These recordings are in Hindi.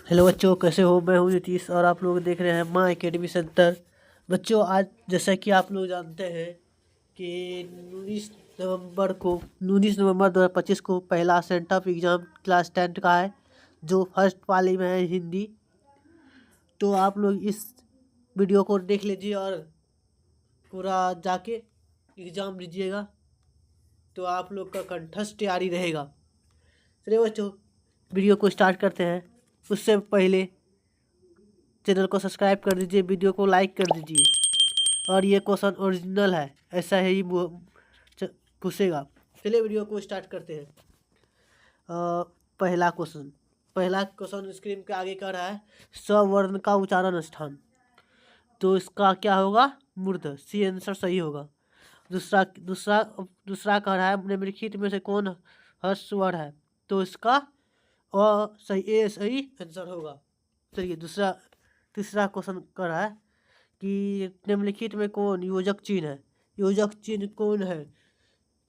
हेलो बच्चों, कैसे हो? मैं हूँ नीतीश और आप लोग देख रहे हैं माँ एकेडमी सेंटर। बच्चों, आज जैसा कि आप लोग जानते हैं कि 19 नवंबर 2025 को पहला सेंट ऑफ एग्ज़ाम क्लास 10 का है, जो फर्स्ट वाले में है हिंदी। तो आप लोग इस वीडियो को देख लीजिए और पूरा जाके एग्ज़ाम दीजिएगा, तो आप लोग का कंठस्थ तैयारी रहेगा। चलिए बच्चों, वीडियो को स्टार्ट करते हैं। उससे पहले चैनल को सब्सक्राइब कर दीजिए, वीडियो को लाइक कर दीजिए। और ये क्वेश्चन ओरिजिनल है, ऐसा ही पूछेगा। चलिए वीडियो को स्टार्ट करते हैं। पहला क्वेश्चन स्क्रीन के आगे कर रहा है स्वर्ण का उच्चारण स्थान। तो इसका क्या होगा? मूर्ध। सी आंसर सही होगा। दूसरा दूसरा दूसरा कह रहा है निम्नलिखित में से कौन हर्ष स्वर है। तो इसका सही आंसर होगा। चलिए तीसरा क्वेश्चन कर रहा है कि निम्नलिखित में कौन योजक चिन्ह है। योजक चिन्ह कौन है?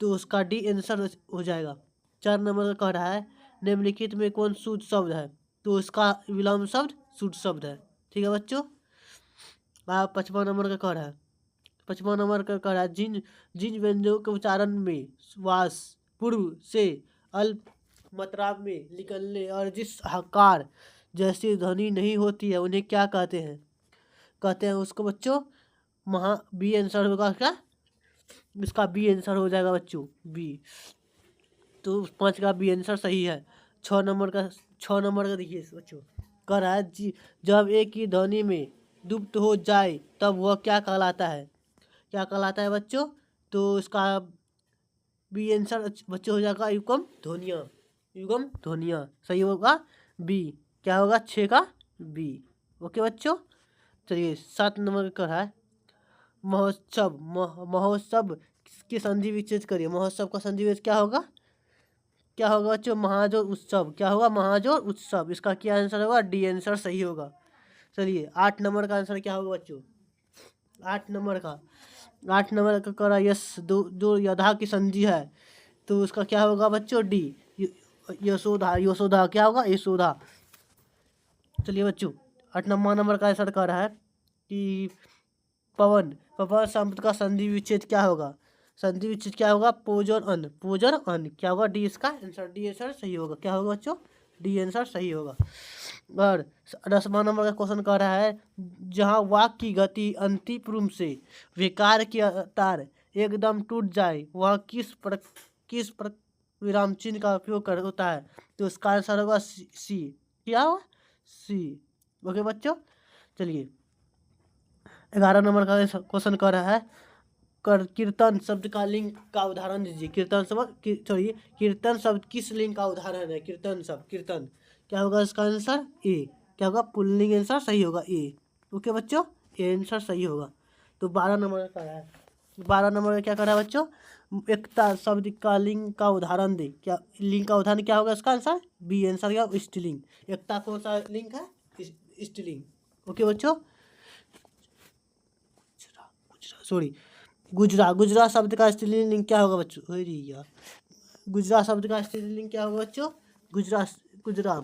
तो उसका डी आंसर हो जाएगा। 4 नंबर का कह रहा है निम्नलिखित में कौन शुद्ध शब्द है। तो उसका विलोम शब्द शुद्ध शब्द है। ठीक है बच्चों। आप 55 नंबर का कह रहा है 55 नंबर का कह रहा है जिन जिन व्यंजनों के उच्चारण में श्वास पूर्व से अल्प मात्रा में निकलने और जिस हकार जैसी ध्वनि नहीं होती है उन्हें क्या कहते हैं उसको बच्चों बी आंसर होगा क्या? इसका बी आंसर हो जाएगा बच्चों, बी। तो 5 का बी आंसर सही है। 6 नंबर का देखिए बच्चों, कह रहा है जब एक ही ध्वनि में लुप्त हो जाए तब वह क्या कहलाता है बच्चों? तो इसका बी आंसर बच्चों हो जाएगा युगम ध्वनिया सही होगा। बी क्या होगा? 6 का बी। ओके बच्चों। चलिए 7 नंबर का है महोत्सव की संधि विच्छेद करिए। महोत्सव का संधि विच्छेद क्या होगा बच्चों? महाजोर उत्सव। क्या होगा? महाजोर उत्सव। इसका क्या आंसर होगा? डी आंसर सही होगा। चलिए 8 नंबर का आंसर क्या होगा बच्चों? 8 नंबर का करा यस दो यधा की संधि है। तो उसका क्या होगा बच्चों? डी यशोदा क्या होगा? यशोदा। चलिए बच्चों 8 नंबर का आंसर कर रहा है कि पवन शब्द का संधि विच्छेद क्या होगा? संधि विच्छेद क्या होगा? पोजर अन क्या होगा? डी इसका आंसर, डी आंसर सही होगा। क्या होगा बच्चों? डी आंसर सही होगा। और 10वां नंबर का क्वेश्चन कर रहा है जहाँ वाक्य की गति अंतिम रूप से विकार की तार एकदम टूट जाए वह किस विराम चिन्ह का उपयोग कर होता है। तो इसका आंसर होगा सी। क्या होगा? सी। ओके बच्चों। चलिए 11 नंबर का क्वेश्चन कर रहा है कीर्तन शब्द का लिंग का उदाहरण दीजिए। कीर्तन शब्द किस लिंग का उदाहरण है? कीर्तन क्या होगा इसका आंसर? ए। क्या होगा? पुल्लिंग आंसर सही होगा, ए। ओके बच्चों, ए आंसर सही होगा। तो 12 नंबर का है 12 नंबर का क्या कर रहा है बच्चों? एकता शब्द का लिंग का उदाहरण दे। क्या लिंग का उदाहरण क्या होगा इसका आंसर? बी आंसर क्या? स्त्रीलिंग। एकता कौन सा लिंग है? स्त्रीलिंग। ओके बच्चों। सॉरी गुजरा शब्द का स्त्रीलिंग क्या होगा बच्चों? अरे यार, गुजरा शब्द का स्त्रीलिंग क्या होगा बच्चों? गुजरा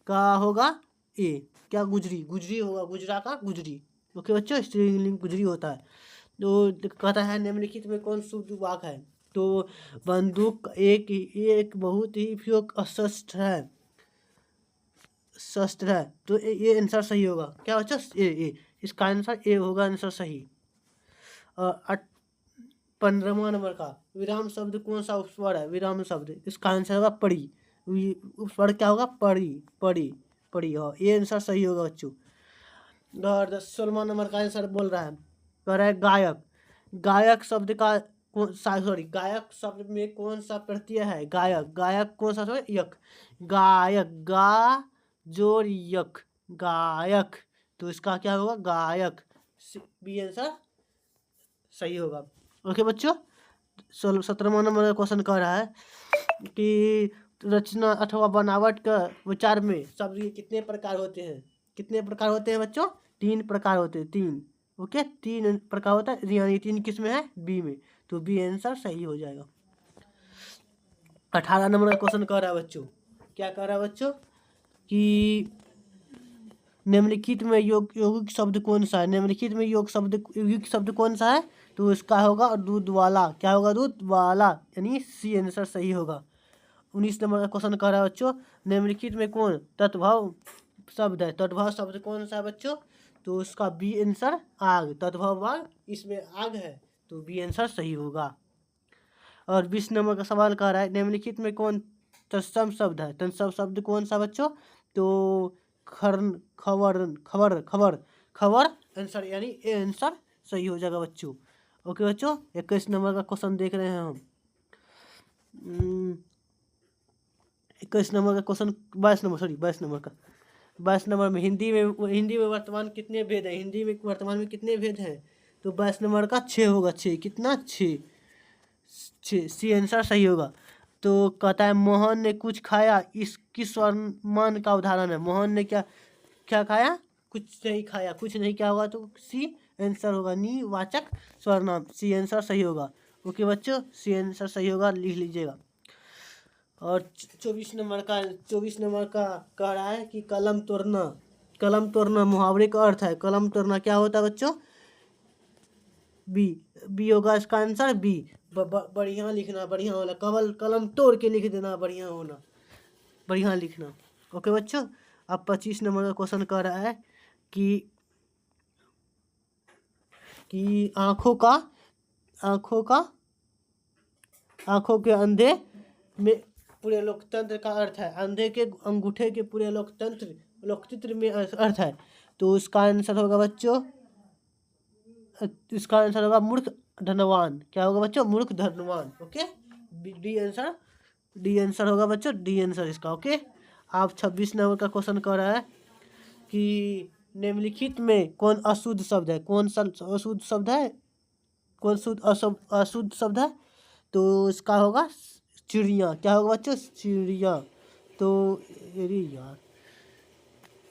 का होगा ए। क्या? गुजरी होगा। गुजरा का गुजरी। ओके बच्चों, स्त्रीलिंग गुजरी होता है। तो कहता है निम्नलिखित में कौन शुद्ध वाक्य है। तो बंदूक एक बहुत ही उपयोग शस्त्र है। तो ये आंसर सही होगा। क्या बच्चों? ए। इसका आंसर ए होगा आंसर सही। 15वां नंबर का विराम शब्द कौन सा उपस्वर है? विराम शब्द इसका आंसर होगा पड़ी। उपस्वर क्या होगा? पड़ी हो। ये आंसर सही होगा बच्चों। और 16वां नंबर का आंसर बोल रहा है कह रहा है गायक शब्द का गायक शब्द में कौन सा प्रत्यय है? गायक कौन सा शब्द? यक। गायक गा जोर यक गायक। तो इसका क्या होगा? गायक। बी आंसर सही होगा। ओके बच्चों। 17वां नंबर का क्वेश्चन कह रहा है कि रचना अथवा बनावट का विचार में शब्द के कितने प्रकार होते हैं बच्चों? 3 प्रकार होते हैं। 3। ओके, 3 प्रकार होता है, यानी 3 किस में है? बी में। तो बी आंसर सही हो जाएगा। 18 नंबर का क्वेश्चन कह रहा है बच्चों, क्या कह रहा है बच्चों कि निम्नलिखित में यौगिक शब्द कौन सा है? निम्नलिखित में यौगिक शब्द कौन सा है? तो इसका होगा दूध वाला। क्या होगा? दूध वाला, यानी सी आंसर सही होगा। 19 नंबर का क्वेश्चन कह रहा है बच्चों, निम्नलिखित में कौन तत्भव शब्द है? तत्भव शब्द कौन सा है बच्चों? तो उसका बी आंसर आग। तत्भव आग, इसमें आग है, तो बी आंसर सही होगा। और 20 नंबर का सवाल कह रहा है, निम्नलिखित में कौन तत्सम शब्द है? तत्सम शब्द कौन सा बच्चों? तो खबर आंसर, यानी ए आंसर सही हो जाएगा बच्चों। ओके बच्चों, 21 नंबर का क्वेश्चन देख रहे हैं हम। 21 नंबर का क्वेश्चन, 22 नंबर में हिंदी में वर्तमान कितने भेद हैं? हिंदी में वर्तमान में कितने भेद हैं? तो 22 नंबर का 6 होगा। 6 कितना? 6 सी आंसर सही होगा। तो कहता है मोहन ने कुछ खाया, इस किस स्वरमान का उदाहरण है? मोहन ने क्या क्या खाया? कुछ नहीं खाया। कुछ नहीं क्या होगा? तो सी आंसर होगा। नी वाचक स्वरनाम, सी आंसर सही होगा। ओके बच्चों, सी आंसर सही होगा, लिख लीजिएगा। और 24 नंबर का कह रहा है कि कलम तोड़ना मुहावरे का अर्थ है। कलम तोड़ना क्या होता है बच्चों? बी होगा इसका आंसर, बी। बढ़िया लिखना, बढ़िया वाला कलम तोड़ के लिख देना, बढ़िया होना, बढ़िया लिखना। ओके बच्चों, अब 25 नंबर का क्वेश्चन कह रहा है कि आंखों के अंधे में पूरे लोकतंत्र का अर्थ है। अंधे के अंगूठे के पूरे लोकतंत्र में अर्थ है। तो इसका आंसर होगा बच्चों, इसका आंसर होगा मूर्ख धनवान। क्या होगा बच्चों? मूर्ख धनवान। ओके, डी आंसर होगा बच्चों, डी आंसर इसका। ओके, आप 26 नंबर का क्वेश्चन कर रहा है कि निम्नलिखित में कौन अशुद्ध शब्द है? कौन सा अशुद्ध शब्द है? कौन अशुद्ध शब्द है? तो इसका होगा चिड़िया। क्या होगा बच्चों? चिड़िया। तो अरे यार,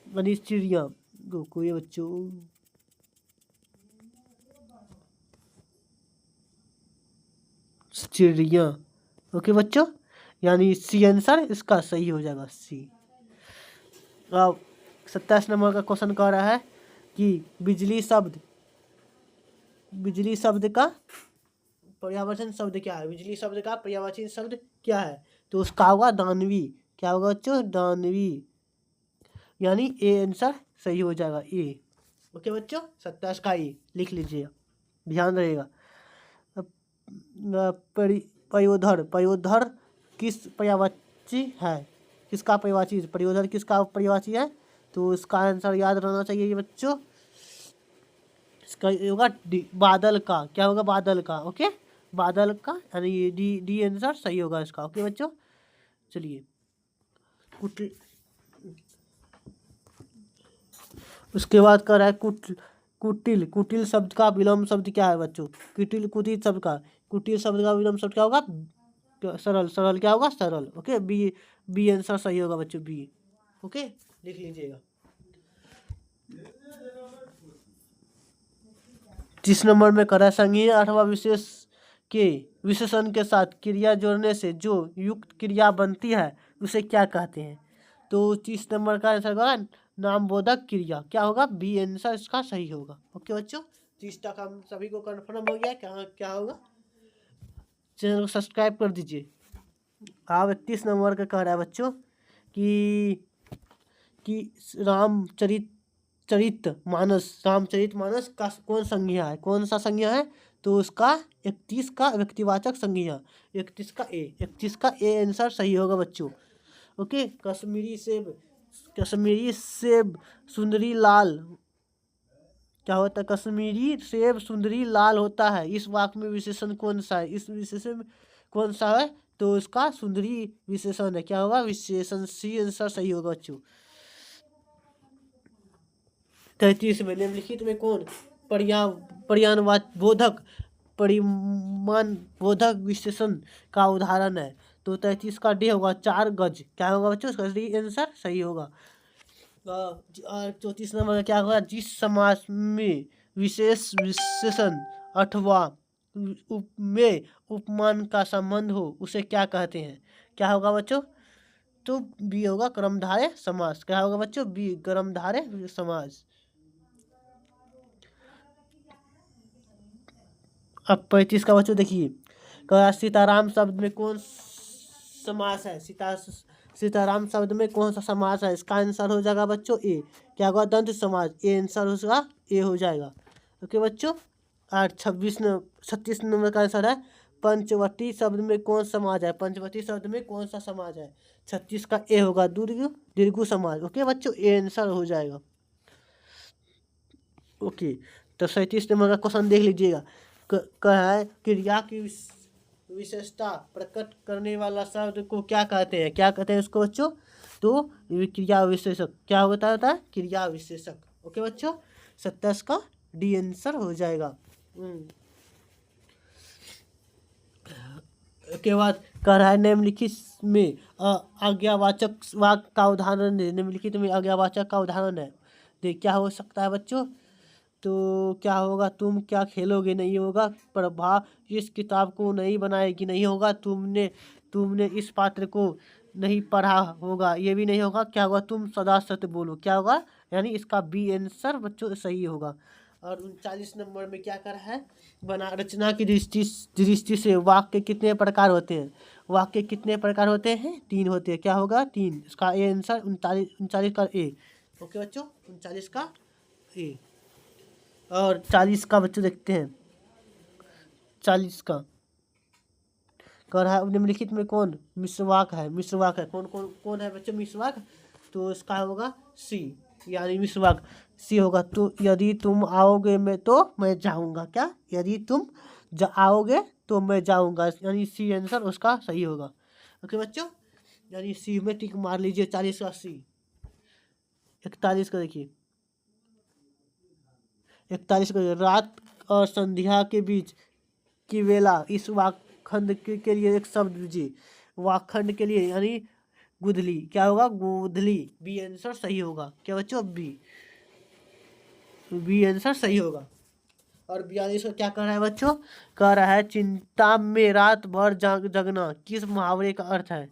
यानी चिड़िया कोई बच्चों, चिड़िया। ओके बच्चों, यानी सी आंसर इसका सही हो जाएगा, सी। अब 27 नंबर का क्वेश्चन कह रहा है कि बिजली शब्द का पर्यायवाची शब्द क्या है? बिजली शब्द का पर्यायवाची शब्द क्या है? तो उसका होगा दानवी। क्या होगा बच्चों? दानवी, यानी ए आंसर सही हो जाएगा, ए। ओके बच्चों, 27 का ए लिख लीजिएगा, ध्यान रहेगा। पयोधर किस पर्यायवाची है? किसका पर्यायवाची? पयोधर किसका पर्यायवाची है? तो इसका आंसर याद रहना चाहिए ये बच्चों, इसका होगा बादल का। क्या होगा? बादल का। ओके, बादल का, यानी डी आंसर सही होगा इसका। ओके बच्चों, चलिए उसके बाद कर रहा है कुटिल शब्द का विलोम शब्द क्या है बच्चों? कुटिल शब्द का विलोम शब्द क्या होगा? सरल। क्या होगा? सरल। ओके, बी आंसर सही होगा बच्चों, बी। ओके, लिख लीजिएगा। 30 नंबर में कर रहा है संज्ञेय अथवा विशेषण के साथ क्रिया जोड़ने से जो युक्त क्रिया बनती है उसे क्या कहते हैं? तो 30 नंबर का आंसर होगा नामबोधक क्रिया। क्या होगा? बी आंसर इसका सही होगा। ओके बच्चों, 30 तक हम सभी को कन्फर्म हो गया क्या होगा? चैनल को सब्सक्राइब कर दीजिए। आप 31 नंबर का कह रहा है बच्चों कि रामचरित मानस का कौन संज्ञा है? कौन सा संज्ञा है? तो उसका 31 का व्यक्तिवाचक संज्ञा, 31 का ए आंसर सही होगा बच्चों। ओके, कश्मीरी सेब सुंदरी लाल। क्या होता है? कश्मीरी सेब सुंदरी लाल होता है। इस वाक्य में विशेषण कौन सा है? इस विशेषण कौन सा है? तो इसका सुंदरी विशेषण है। क्या होगा? विशेषण, सी आंसर सही होगा बच्चों। 33 में निम्नलिखित में कौन परिमाण बोधक विशेषण का उदाहरण है? तो 33 का डी होगा 4 गज। क्या होगा बच्चों? इसका डी आंसर सही होगा। 34 नंबर का क्या होगा? जिस समास में विशेषण अथवा में उपमान का संबंध हो उसे क्या कहते हैं? क्या होगा बच्चों? तो बी होगा कर्मधारय समास। क्या होगा बच्चों? बी कर्मधारय समास। अब 35 का बच्चों देखिए, सीताराम शब्द में कौन समास है? सीताराम शब्द में कौन सा समास है? इसका आंसर हो जाएगा बच्चों ए। क्या होगा? दंत समास। ए आंसर उसका ए हो जाएगा। ओके बच्चों। 36 नंबर का आंसर है पंचवटी शब्द में कौन समाज है? पंचवटी शब्द में कौन सा समाज है? 36 का ए होगा दीर्घ समाज। ओके बच्चों, ए आंसर हो जाएगा। ओके, तो 37 नंबर का क्वेश्चन देख लीजिएगा। कहा है क्रिया की विशेषता प्रकट करने वाला शब्द को क्या कहते हैं? क्या कहते हैं उसको बच्चों? तो क्रिया विशेषक। क्या होता है? क्रिया विशेषक। ओके बच्चों, 27 का डी आंसर हो जाएगा। के बाद कह रहा है निम्नलिखित में आज्ञावाचक वाक्य का उदाहरण है। निम्नलिखित में आज्ञावाचक का उदाहरण है। देख क्या हो सकता है बच्चों? तो क्या होगा? तुम क्या खेलोगे नहीं होगा। प्रभा इस किताब को नहीं बनाएगी नहीं होगा। तुमने इस पात्र को नहीं पढ़ा होगा, ये भी नहीं होगा। क्या होगा? तुम सदा सत्य बोलो। क्या होगा? यानी इसका बी आंसर बच्चों सही होगा। और 39 नंबर में क्या कर है? बना रचना की दृष्टि से वाक्य कितने प्रकार होते हैं? वाक्य कितने प्रकार होते हैं? 3 होते हैं। क्या होगा? 3। इसका ए आंसर 39 का ए। ओके बच्चों, 39 का ए। और 40 का बच्चों देखते हैं। 40 का कर है निम्नलिखित में कौन मिसवाक है? मिसवाक है। कौन है बच्चों मिसवाक? तो इसका होगा सी, यानी मिसवाक सी होगा। तो यदि तुम आओगे मैं तो मैं जाऊंगा। क्या? यदि तुम आओगे तो मैं जाऊंगा, यानी सी आंसर उसका सही होगा। ओके बच्चों, यानी सी में टिक मार लीजिए। 40 का सी। 41 का देखिए। 41 का रात और संध्या के बीच की वेला। इस वाकखंड के लिए एक शब्द दीजिए। वाकखंड के लिए यानी गुदली। क्या होगा? गुदली। बी आंसर सही होगा। क्या बच्चों? बी आंसर सही होगा। और 42 का क्या कर रहा है बच्चों? कह रहा है चिंता में रात भर जगना किस मुहावरे का अर्थ है?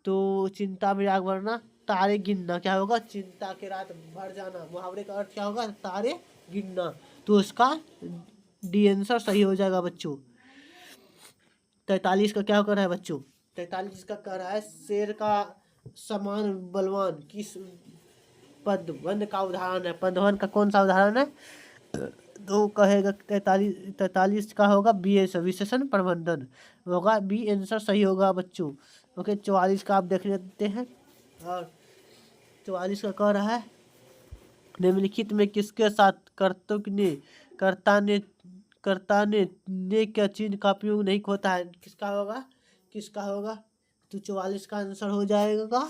तो चिंता में रात भरना तारे गिनना। क्या होगा? चिंता के रात भर जाना। मुहावरे का अर्थ क्या होगा? तारे गिनना। तो इसका डी आंसर सही हो जाएगा बच्चों। 43 का क्या कर रहा है बच्चों? 43 का कह रहा है शेर का समान बलवान किस पदबंध का उदाहरण है? पदबंध का कौन सा उदाहरण है? तो कहेगा 43 का होगा बी आंसर विशेषण प्रबंधन होगा। बी आंसर सही होगा बच्चों। ओके, 44 का आप देख लेते हैं। और 44 का कह रहा है निम्नलिखित में किसके साथ कर्ता ने क्या चिन्ह का उपयोग नहीं होता है? किसका होगा? तो 44 का आंसर हो जाएगा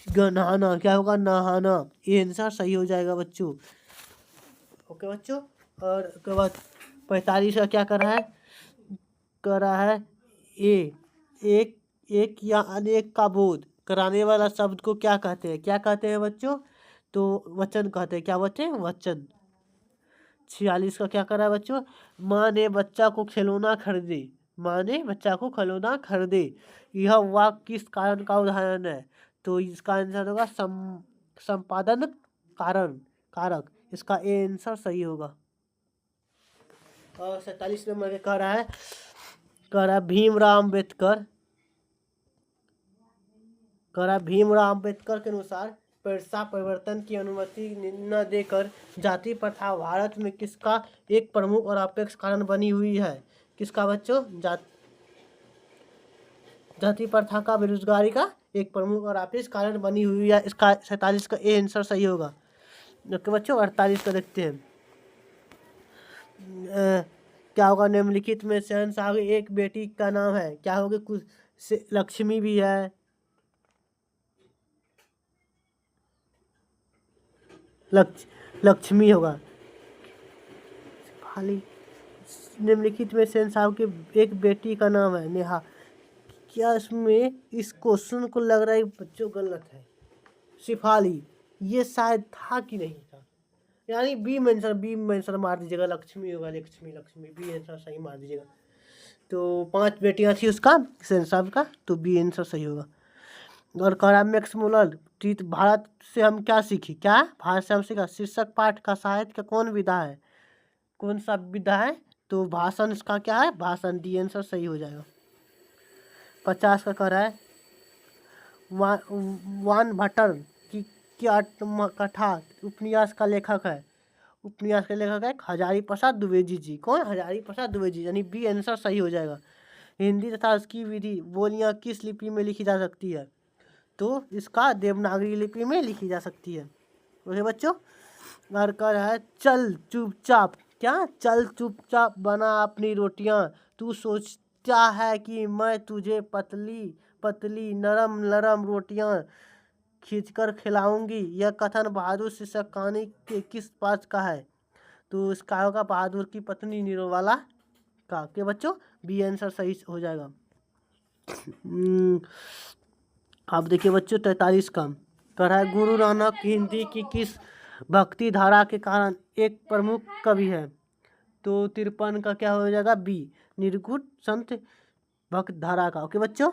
नहाना। क्या होगा? नहाना। ये आंसर सही हो जाएगा बच्चों। ओके बच्चों, और उसके बाद 45 का क्या कर रहा है एक या अनेक का बोध कराने वाला शब्द को क्या कहते हैं? क्या कहते हैं बच्चों? तो वचन कहते हैं। क्या बच्चे? वचन। 46 का क्या कर रहा है बच्चों? माँ ने बच्चा को खिलौना खरीदे। माँ ने बच्चा को खिलौना खरीदे। यह वाक्य किस कारण का उदाहरण है? तो इसका आंसर होगा संपादन कारक। इसका ए आंसर सही होगा। और 47 नंबर के कह रहा है भीमराव अम्बेडकर के अनुसार पेशा परिवर्तन की अनुमति न देकर जाति प्रथा भारत में किसका एक प्रमुख और अपेक्ष कारण बनी हुई है? किसका बच्चों? जाति प्रथा का बेरोजगारी का एक प्रमुख और अपेक्ष कारण बनी हुई है। इसका 47 का ए आंसर सही होगा। ओके बच्चों, 48 का देखते हैं। क्या होगा? निम्नलिखित में शहंशाह एक बेटी का नाम है। क्या होगा? कुछ लक्ष्मी भी है। लक्ष्मी होगा। खाली निम्नलिखित में शहंशाह के एक बेटी का नाम है नेहा। क्या इसमें इस क्वेश्चन को लग रहा है बच्चों गलत है? शिफाली ये शायद था कि नहीं था, यानी बी मेंशन मार दीजिएगा। लक्ष्मी होगा। लक्ष्मी बी आंसर सही मार दीजिएगा। तो 5 बेटियां थी उसका शहंशाह का, तो बी आंसर सही होगा। और कह रहा है मैक्स मुलर ट्रीट भारत से हम क्या सीखे, क्या भारत से हम सीखा शीर्षक पाठ का साहित्य का कौन विधा है, कौन सा विधा है, तो भाषण इसका क्या है, भाषण। डी आंसर सही हो जाएगा। 50 का कह रहा है वान भट्टर की आत्मकथा उपन्यास का लेखक है, उपन्यास के लेखक है हजारी प्रसाद द्विवेदी जी। कौन, हजारी प्रसाद द्विवेदी, यानी बी आंसर सही हो जाएगा। हिंदी तथा उसकी विधि बोलियां किस लिपि में लिखी जा सकती है, तो इसका देवनागरी लिपि में लिखी जा सकती है। ओके बच्चों, और कह रहा है चल चुपचाप, क्या, चल चुपचाप बना अपनी रोटियां, तू सोचता है कि मैं तुझे पतली पतली नरम नरम रोटियां खींचकर खिलाऊंगी। यह कथन बहादुर शीर्षक कहानी के किस पात्र का है, तो इसका होगा बहादुर की पत्नी नीरोवाला का। के बच्चों, बी आंसर सही हो जाएगा। अब देखिए बच्चों 43 का कह रहा है गुरु नानक हिंदी की किस भक्ति धारा के कारण एक प्रमुख कवि है, तो 53 का क्या हो जाएगा, बी निर्गुण संत भक्त धारा का। ओके बच्चों,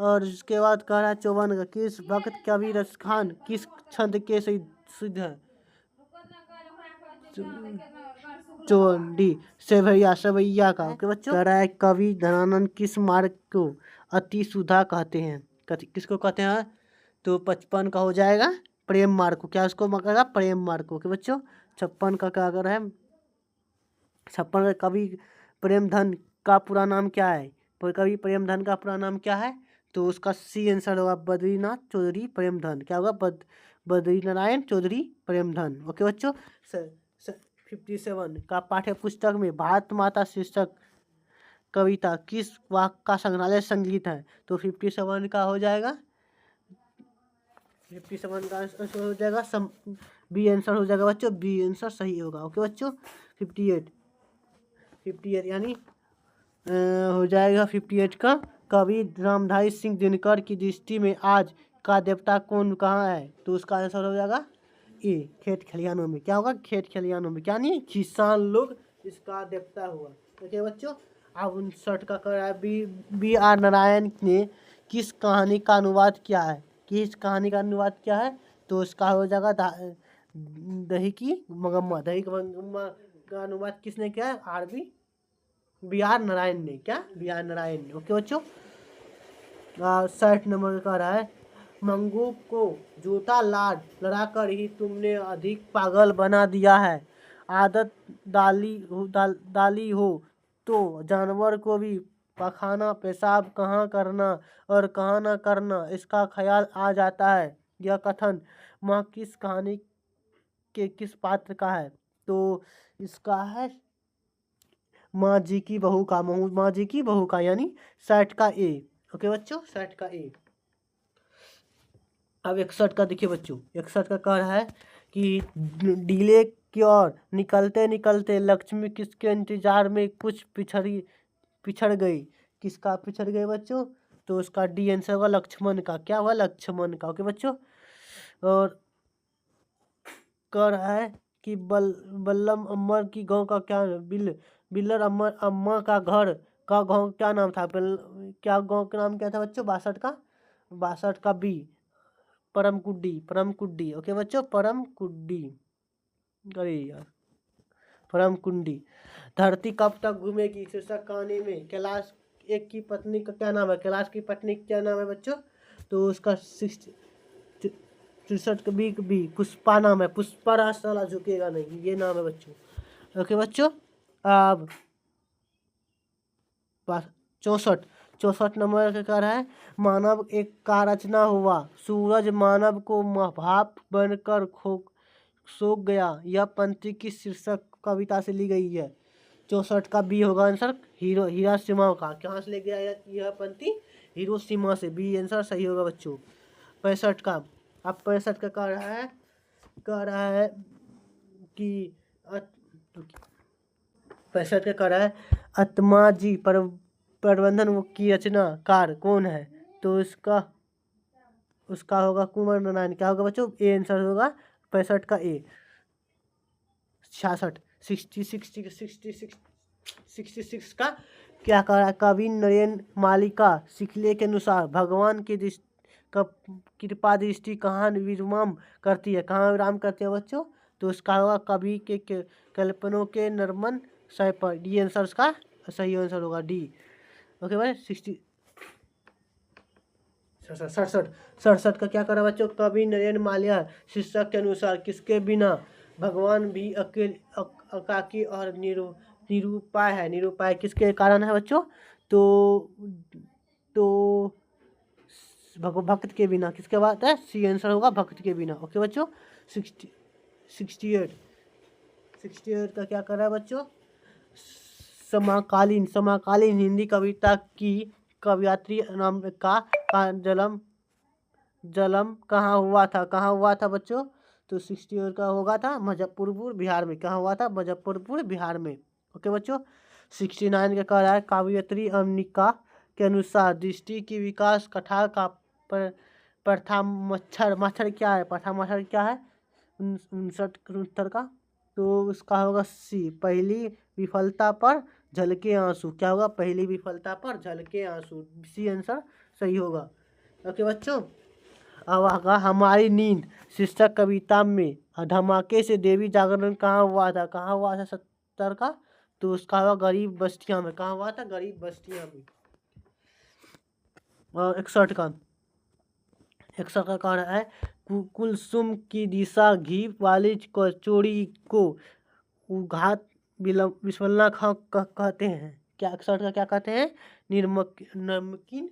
और इसके बाद कह रहा है 54 का किस भक्त कवि रसखान किस छंद के सिद्ध है, डी सेवैया सेवैया का। ओके बच्चों, कह रहा है कवि धनानंद किस मार्ग को अति सुधा कहते हैं, किसको कहते हैं, तो 55 का हो जाएगा प्रेम मार्ग को। क्या उसको कहेगा, प्रेम मार्ग को। ओके बच्चों, 56 का क्या कर रहा है, 56 का कवि प्रेमधन का पूरा नाम क्या है, कवि प्रेमधन का पूरा नाम क्या है, तो उसका सी आंसर होगा बद्रीनाथ चौधरी प्रेमधन। क्या होगा, बद्री नारायण चौधरी प्रेमधन। ओके बच्चों, 57 का पाठ्य पुस्तक में भारत माता शीर्षक कविता किस वाक्य का संग्रहालय संगीत है, तो 57 का हो जाएगा, 57 का आंसर हो जाएगा बी आंसर हो जाएगा बच्चों, बी आंसर सही होगा। ओके बच्चों, 58 यानी हो जाएगा 58 का कवि रामधारी सिंह दिनकर की दृष्टि में आज का देवता कौन कहाँ है, तो उसका आंसर हो जाएगा ए खेत खलिहानों में। क्या होगा, खेत खलिहानों में, क्या नहीं, किसान लोग इसका देवता हुआ। ओके बच्चों, अब 59 का कर रहा है बी आर नारायण ने किस कहानी का अनुवाद किया है, किस कहानी का अनुवाद किया है, तो इसका हो जाएगा दही की मगम्मा। दही की मगम्मा का अनुवाद किसने किया है, बी आर नारायण ने। क्या, बी आर नारायण ने। ओके बच्चों, 60 नंबर का रहा है मंगू को झूठा लाड लड़ाकर ही तुमने अधिक पागल बना दिया है। आदत डाली हो तो जानवर को भी पखाना पेशाब कहाँ करना और कहाँ ना करना इसका ख्याल आ जाता है। यह कथन माँ किस कहानी के किस पात्र का है, तो इसका है माँ जी की बहू का, माँ जी की बहू का, यानी 60 का ए। ओके बच्चों, 60 का ए। अब 61 का देखिए बच्चों, 61 का कह रहा है कि डीले की ओर निकलते निकलते लक्ष्मी किसके इंतजार में कुछ पिछड़ गई, किसका पिछड़ गई बच्चों, तो उसका डी आंसर होगा लक्ष्मण का। क्या हुआ, लक्ष्मण का। ओके बच्चों, और कह रहा है कि बल्लम अम्मर की गांव का क्या, बिल्लर अम्मा का घर का गांव क्या नाम था, क्या गांव का नाम क्या था बच्चों, 62 का बी परमकुड्डी। ओके बच्चों, परमकुड्डी, अरे यार परमकुंडी। धरती कब तक घूमेगी शीर्षक कहानी में कैलाश एक की पत्नी का क्या नाम है, कैलाश की पत्नी क्या नाम है बच्चों, तो उसका 63 का बी पुष्पा नाम है। पुष्पा राज साला झुकेगा नहीं, ये नाम है बच्चों। ओके बच्चों, अब 64 नंबर का कह रहा है मानव एक का रचना हुआ, सूरज मानव को भाप बनकर सो गया। यह पंक्ति किस शीर्षक कविता से ली गई है, 64 का बी होगा आंसर, हिरोशिमा का। कहाँ से ले गया यह पंक्ति, हिरोशिमा से, बी आंसर सही होगा बच्चों। 65 का, अब 65 का कह रहा है कि 65 का कह रहा है आत्मा जी प्रबंधन की रचनाकार कौन है, तो उसका होगा कुंवर नारायण। क्या होगा बच्चों, ए आंसर होगा 65 का ए। 66 का क्या कह रहा है कवि नरेंद्र मालिका शिखले के अनुसार भगवान की कब कृपा दृष्टि कहाँ विराम करती है, कहाँ विराम करती है बच्चों? तो उसका होगा कवि के कल्पनों के नर्मन सय पर। डी आंसर उसका सही आंसर होगा डी। ओके भाई। 67 का क्या करा बच्चों? कवि नरेंद्र माल्या शीर्षक के अनुसार किसके बिना भगवान भी अकेले एकाकी और निरुपाय है। निरुपाय किसके कारण है बच्चों? तो भक्त के बिना। किसके बात है? सी आंसर होगा भक्त के बिना। ओके बच्चों। 68 का क्या कर रहा है बच्चों? समकालीन हिंदी कविता की कवयित्री नाम का जन्म कहाँ हुआ था बच्चों? तो 68 का होगा था मुजफ्फरपुर बिहार में। कहाँ हुआ था? मुजफ्फरपुर बिहार में। ओके बच्चों। 69 का कह रहा है कवयित्री अम्बिका के अनुसार दृष्टि की विकास कठार का प्रथम मच्छर क्या है? प्रथम मच्छर क्या है? 69 का तो उसका होगा सी, पहली विफलता पर झलके आंसू। क्या होगा? पहली विफलता पर झलके आंसू। सी आंसर सही होगा। ओके बच्चों। अब आगा हमारी नींद शीर्षक कविता में धमाके से देवी जागरण कहाँ हुआ था? 70 का तो उसका हुआ गरीब बस्तियां में। कहाँ हुआ था? गरीब बस्तियां में। और 61 का कह रहा है कुलसुम की दिशा घी वाली कचौड़ी को उघात विस्मला कहते हैं। क्या 61 का क्या कहते हैं? नमकीन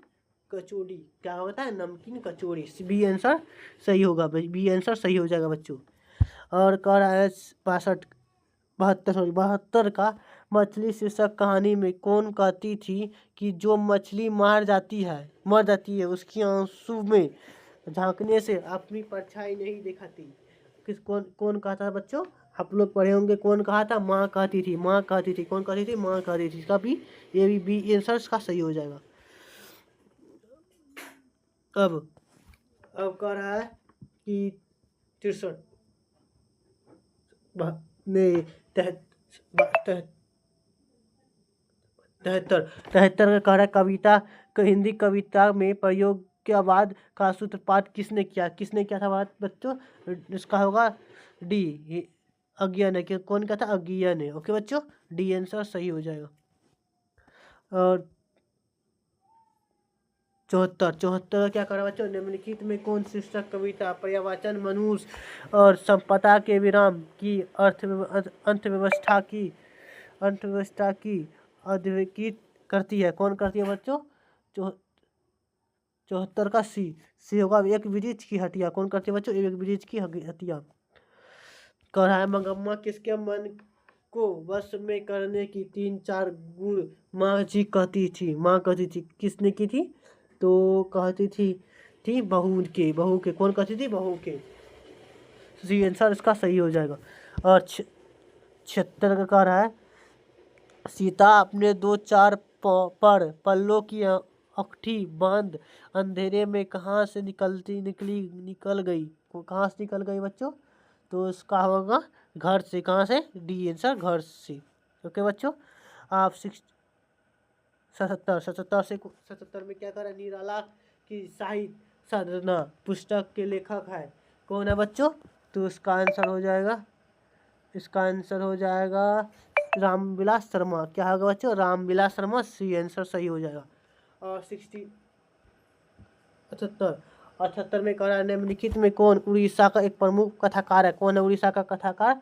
कचौड़ी। क्या होता है? नमकीन कचौड़ी। बी आंसर सही होगा। बी आंसर सही हो जाएगा बच्चों। और कह रहा है 72 का मछली शीर्षक कहानी में कौन कहती थी कि जो मछली मर जाती है उसकी आंसू में झांकने से अपनी परछाई नहीं दिखाती। कौन कहता है बच्चों? आप लोग पढ़े होंगे। कौन कहा था? माँ कहती थी। कौन कहती थी? माँ कहती थी। इसका भी ये भी बी आंसर का सही हो जाएगा। अब कह रहा है कि 63 का कह रहा है कविता हिंदी कविता में प्रयोग के बाद का सूत्रपात किसने किया था बात बच्चों? इसका होगा डी, अज्ञा ने। कौन कहता? अज्ञा ने। ओके बच्चों। डी आंसर सही हो जाएगा। और 74 क्या करा बच्चों? निम्नलिखित में कौन शीर्षक कविता पर्यावचन मनुष्य और संपदा के विराम की अर्थव्यवस्था की अधोरेखित करती है? कौन करती है बच्चों? 74 का सी होगा एक वृक्ष की हटिया। कौन करती है बच्चों? एक वृक्ष की हटिया। कह रहा है मंगम्मा किसके मन को वश में करने की 3-4 गुण माँ जी कहती थी। किसने की थी? तो कहती थी बहू के। कौन कहती थी? बहू के। सी आंसर इसका सही हो जाएगा। और 76 का कह रहा है सीता अपने 2-4 पल्लों की अखठी बांध अंधेरे में कहाँ से निकल गई? कहाँ से निकल गई बच्चों? तो इसका होगा घर से। कहाँ से? डी आंसर घर से। ओके बच्चों। आप 77 में क्या करें? निराला की साहित्य साधना पुस्तक के लेखक है। कौन है बच्चों? तो इसका आंसर हो जाएगा रामविलास शर्मा। क्या होगा बच्चों? रामविलास शर्मा। सी आंसर सही हो जाएगा। और 78 में कह रहा है निम्नलिखित में कौन उड़ीसा का एक प्रमुख कथाकार है? कौन है उड़ीसा का कथाकार?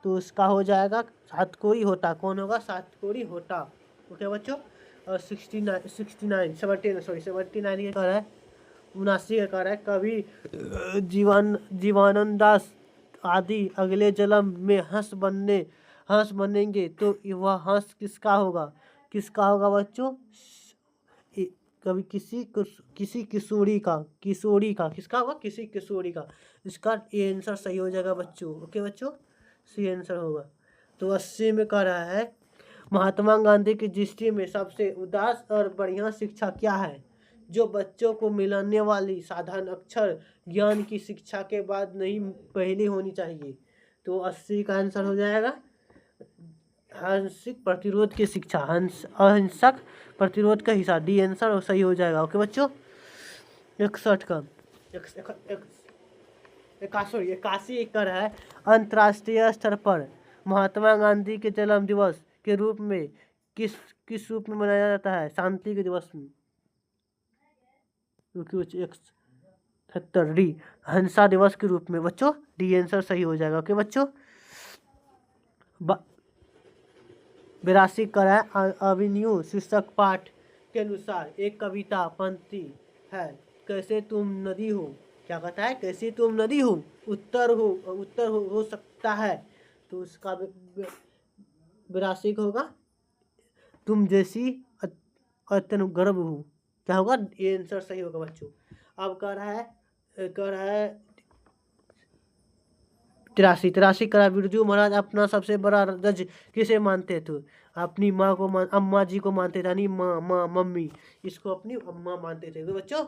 तो उसका हो जाएगा सातकोई होता। कौन होगा? सातकोई होता। ओके बच्चों। और 79 के कह रहा है 79 का कह रहा है कवि जीवानंद दास आदि अगले जन्म में हंस बनेंगे तो वह हंस किसका होगा? बच्चों? कभी किसी किशोरी का। किसका होगा? किसी किशोरी का। इसका ए आंसर सही हो जाएगा बच्चों। ओके बच्चों। सी आंसर होगा। तो 80 में कह रहा है महात्मा गांधी की दृष्टि में सबसे उदास और बढ़िया शिक्षा क्या है? जो बच्चों को मिलने वाली साधारण अक्षर ज्ञान की शिक्षा के बाद नहीं पहले होनी चाहिए। तो 80 का आंसर हो जाएगा अहिंसक प्रतिरोध की शिक्षा। अहिंसक प्रतिरोध का हिस्सा। डी आंसर सही हो जाएगा। ओके बच्चों। 61 का 81 एकड़ है। अंतर्राष्ट्रीय स्तर पर महात्मा गांधी के जन्म दिवस के रूप में किस रूप में मनाया जाता है? शांति के दिवस में। 71 डी अहिंसा दिवस के रूप में। बच्चों डी आंसर सही हो जाएगा। ओके बच्चों। 82 एकड़ है। अभिमन्यु शीर्षक पाठ के अनुसार एक कविता पंक्ति है, कैसे तुम नदी हो। क्या कहता है? कैसे तुम नदी हो, उत्तर हो सकता है। तो उसका 82 होगा, तुम जैसी अत्यंत गर्व हो। क्या होगा? ये आंसर सही होगा बच्चों। अब कह रहा है 83 करा। बिरजू महाराज अपना सबसे बड़ा रज किसे मानते थे? अपनी माँ को अम्मा जी को मानते थे, यानी मम्मी। इसको अपनी अम्मा मानते थे। तो बच्चों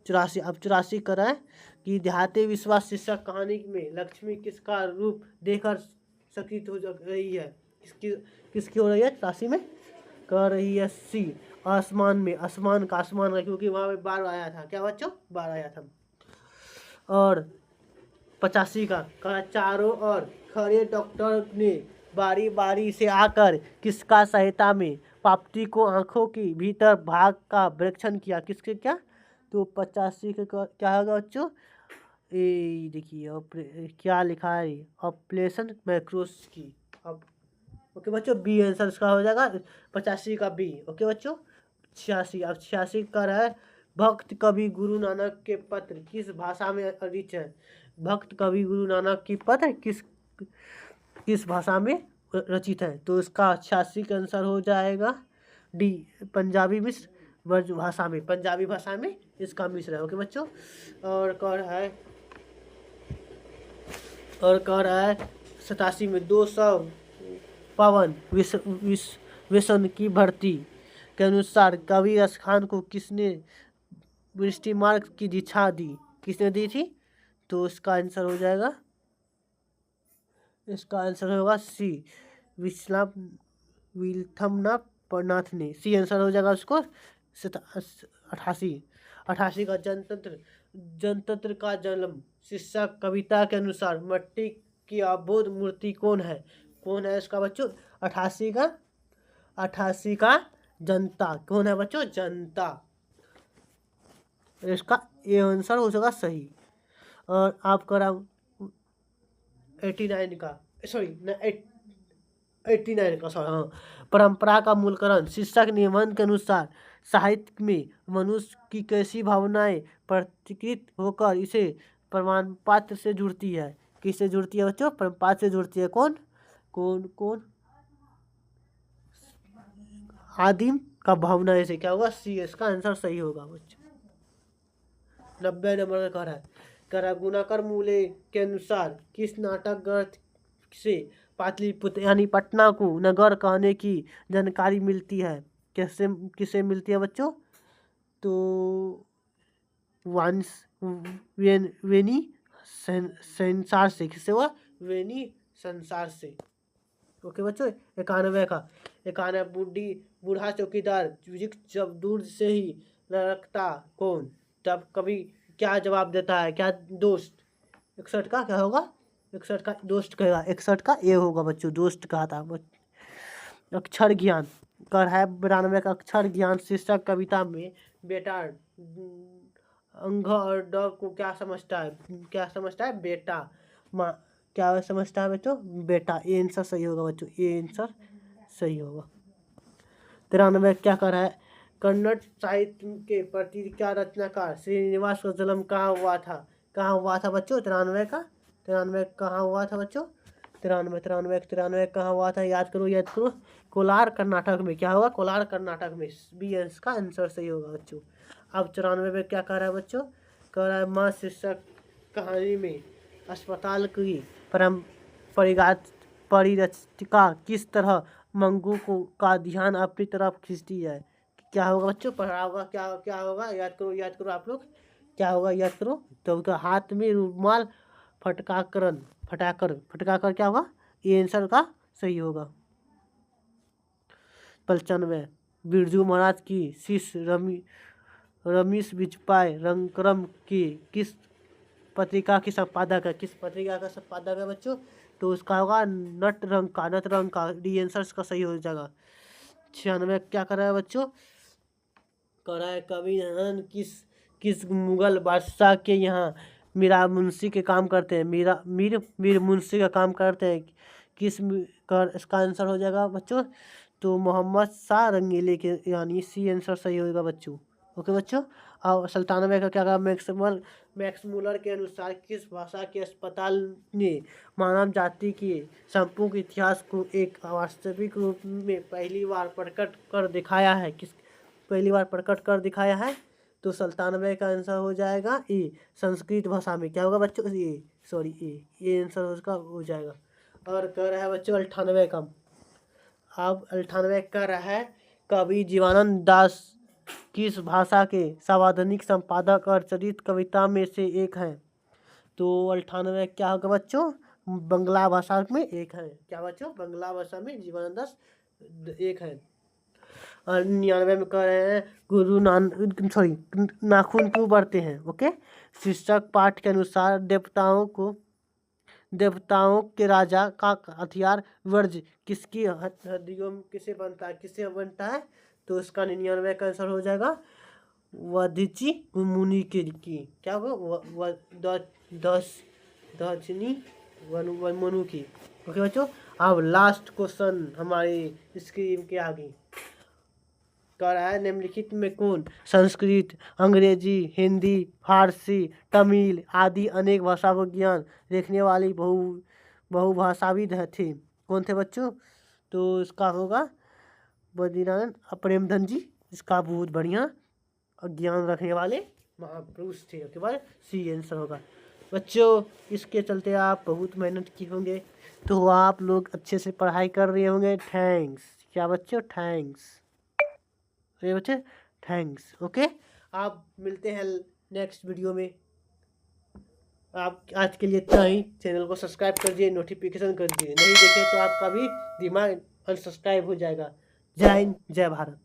84। अब 84 करा है कि देहाती विश्वास शीर्षक कहानी में लक्ष्मी किसका रूप देखकर सकित हो रही है? किसकी हो रही है? 84 में कर रही है सी, आसमान में। आसमान का क्योंकि वहां पे बाढ़ आया था। क्या बच्चों? बाढ़ आया था। और 85 का चारों ओर खड़े डॉक्टर ने बारी बारी से आकर किसका सहायता में पाप्ती को आंखों के भीतर भाग का परीक्षण किया? किसके? क्या? तो 85 का क्या होगा बच्चों? ये देखिए क्या लिखा है, ऑपरेशन मैक्रोस्की। अब ओके बच्चों, बी आंसर इसका हो जाएगा 85 का बी। ओके बच्चों। 86। अब 86 का है भक्त कवि गुरु नानक के पत्र किस भाषा में रचित है? भक्त कवि गुरु नानक की पत्र किस भाषा में रचित है? तो इसका 86 का आंसर हो जाएगा डी, पंजाबी मिश्र ब्रज भाषा में। पंजाबी भाषा में इसका मिश्र है। ओके बच्चों। और कह रहा है 87 में 252 वेतन की भर्ती के अनुसार कबीर खान को किसने वृष्टि मार्ग की दीक्षा दी? किसने दी थी? तो इसका आंसर हो जाएगा, इसका आंसर होगा सी, विल्थमनाथ नाथ ने। सी आंसर हो जाएगा उसको। 88 का जनतंत्र का जन्म शीर्षक कविता के अनुसार मट्टी की अबोध मूर्ति कौन है? कौन है इसका बच्चों? 88 का जनता। कौन है बच्चों? जनता। इसका ये आंसर हो जाएगा सही। और आप करा 89 का, सॉरी 89 का, सॉरी हाँ, परंपरा का मूलकरण शीर्षक निबंध के अनुसार साहित्य में मनुष्य की कैसी भावनाएं प्रतिकृत होकर इसे प्रमाण पात्र से जुड़ती है? किससे जुड़ती है बच्चों? प्रमाण पात्र से जुड़ती है। कौन? आदिम का भावनाएं से। क्या होगा? सी, इसका आंसर सही होगा बच्चों। 90 नंबर का कह रहा गुणाकर मूले के अनुसार किस नाटक ग्रंथ से पाटलिपुत्र यानी पटना को नगर कहने की जानकारी मिलती है? किसे मिलती है बच्चों? तो वेनी संसार से। किससे हुआ? वेनी संसार से। ओके बच्चों। 91 बूढ़ा चौकीदार जब दूर से ही रखता कौन? तब कभी क्या जवाब देता है? क्या? दोस्त। 61 का क्या होगा? 61 का दोस्त कहेगा। 61 का ये होगा बच्चों, दोस्त कहा था। अक्षर ज्ञान कर है 92 का अक्षर ज्ञान शीर्षक कविता में बेटा अंग और ड को क्या समझता है? बेटा। माँ क्या समझता है बच्चों? बेटा। ये आंसर सही होगा बच्चों। ये आंसर सही होगा। 93 क्या कर रहा है कन्नड़ साहित्य के प्रति क्या रचनाकार श्रीनिवास का जन्म कहाँ हुआ था? बच्चों? 93 कहाँ हुआ था बच्चों? 93 कहाँ हुआ था? याद करो। कोलार कर्नाटक में। क्या होगा? कोलार कर्नाटक में। बी का आंसर सही होगा बच्चों। अब 94 में क्या कह रहा है बच्चों? कह रहा है माँ शीर्षक कहानी में अस्पताल की परिरक्षिका किस तरह मंगू का ध्यान अपनी तरफ खींचती है? क्या होगा बच्चों? पढ़ा होगा। क्या होगा? याद करो आप लोग। क्या होगा? याद करो। तो उनका हाथ में रुमाल फटकाकर क्या होगा? ये आंसर का सही होगा। 95 बिरजू महाराज की शिष्य रमेश बिजपाय रंगक्रम की किस पत्रिका की संपादक है? किस पत्रिका का संपादक है बच्चों? तो उसका होगा नटरंका। डी आंसर का सही हो जाएगा। 96 क्या कर रहा है बच्चों? कर रहा है कवि नंदन किस मुगल बादशाह के यहाँ मीरा मुंशी के काम करते हैं? मीर मुंशी का काम करते हैं। इसका आंसर हो जाएगा बच्चों तो मोहम्मद शाह रंगीले के, यानी सी आंसर सही होगा बच्चों। ओके बच्चों। और 97 का क्या कहा? मैक्स मूलर के अनुसार किस भाषा के अस्पताल ने मानव जाति के संपूर्ण इतिहास को एक वास्तविक रूप में पहली बार प्रकट कर दिखाया है? तो 97 का आंसर हो जाएगा ए, संस्कृत भाषा में। क्या होगा बच्चों? ये आंसर उसका हो जाएगा। और कर रहा है बच्चों 98 का। अब 98 कर रहा है कवि जीवानंद दास किस भाषा के सार्वजनिक संपादक और चरित कविता में से एक हैं? तो 98 क्या होगा बच्चों? बंगला भाषा में एक है। क्या बच्चों? बंगला भाषा में जीवानंद दास एक है। और 99 में कह रहे हैं नाखून क्यों बढ़ते हैं? ओके। शीर्षक पाठ के अनुसार देवताओं के राजा का हथियार वर्ज किसकी हड्डियों किसे बनता है? तो इसका 99 का आंसर हो जाएगा वधिची मुनि की। क्या होगा? दक्षिणी मनु की। ओके बच्चों। अब लास्ट क्वेश्चन हमारी स्क्रीन के आगे कह रहा है निम्नलिखित में कौन संस्कृत, अंग्रेजी, हिंदी, फारसी, तमिल आदि अनेक भाषा को ज्ञान रखने वाली बहुभाषाविद थे? कौन थे बच्चों? तो इसका होगा बद्रीनारायण प्रेमधन जी। इसका बहुत बढ़िया ज्ञान रखने वाले महापुरुष थे। उसके बाद सी आंसर होगा बच्चों। इसके चलते आप बहुत मेहनत की होंगे, तो आप लोग अच्छे से पढ़ाई कर रहे होंगे। थैंक्स। क्या बच्चों? थैंक्स। ये बच्चे थैंक्स। ओके। आप मिलते हैं नेक्स्ट वीडियो में। आप आज के लिए इतना ही। चैनल को सब्सक्राइब कर दिए, नोटिफिकेशन कर दिए। नहीं देखे तो आपका भी दिमाग अनसब्सक्राइब हो जाएगा। जय हिंद, जय भारत।